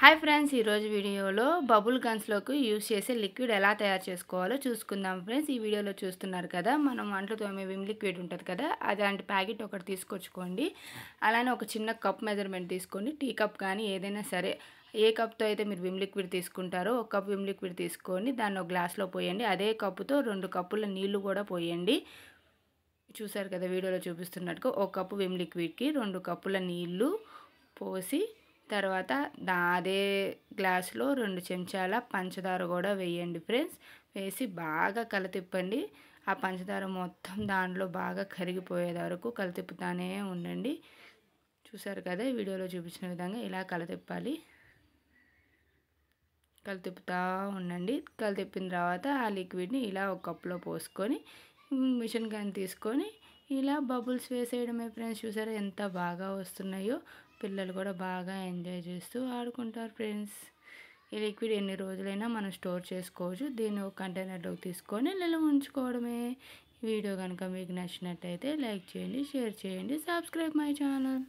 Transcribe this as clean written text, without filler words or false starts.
Hi friends, ఈరోజు వీడియోలో bubble గన్స్లోకి use చేసే లిక్విడ్ ఎలా తయారు చేసుకోవాలో చూసుకుందాం ఫ్రెండ్స్. ఈ వీడియోలో చూస్తున్నారు కదా, మనం అంట్లు తోమే విమ్ లిక్విడ్ ఉంటుంది కదా, అలాంటి ప్యాకెట్ ఒకటి తీసుకొచ్చుకోండి. అలానే ఒక చిన్న కప్ మెజర్మెంట్ తీసుకోండి. టీ కప్ కానీ ఏదైనా సరే, ఏ కప్తో అయితే మీరు విమ్ లిక్విడ్ తీసుకుంటారో ఒక కప్ విమ్ లిక్విడ్ తీసుకొని దాన్ని ఒక గ్లాస్లో పోయండి. అదే కప్పుతో 2 కప్పుల నీళ్లు కూడా పోయండి. చూసారు కదా వీడియోలో చూపిస్తున్నట్టుగా, ఒక కప్పు విమ్ లిక్విడ్కి 2 కప్పుల నీళ్లు పోసి తర్వాత అదే గ్లాసులో 2 చెంచాల పంచదార కూడా వేయండి ఫ్రెండ్స్. వేసి బాగా కలతిప్పండి. ఆ పంచదార మొత్తం దాంట్లో బాగా కరిగిపోయేది వరకు కలతిప్పుతానే ఉండండి. చూసారు కదా వీడియోలో చూపించిన విధంగా ఇలా కలతిప్పాలి. కలతిప్పుతూ ఉండండి. కలతిప్పిన తర్వాత ఆ లిక్విడ్ని ఇలా ఒక కప్లో పోసుకొని మిషన్ గన్ తీసుకొని ఇలా బబుల్స్ వేసేయడమే ఫ్రెండ్స్. చూసారా ఎంత బాగా వస్తున్నాయో. పిల్లలు కూడా బాగా ఎంజాయ్ చేస్తూ ఆడుకుంటారు ఫ్రెండ్స్. ఈ లిక్విడ్ ఎన్ని రోజులైనా మనం స్టోర్ చేసుకోవచ్చు. దీన్ని ఒక కంటైనర్లోకి తీసుకొని నిల్వ ఉంచుకోవడమే. వీడియో కనుక మీకు నచ్చినట్టయితే లైక్ చేయండి, షేర్ చేయండి, సబ్స్క్రైబ్ మై ఛానల్.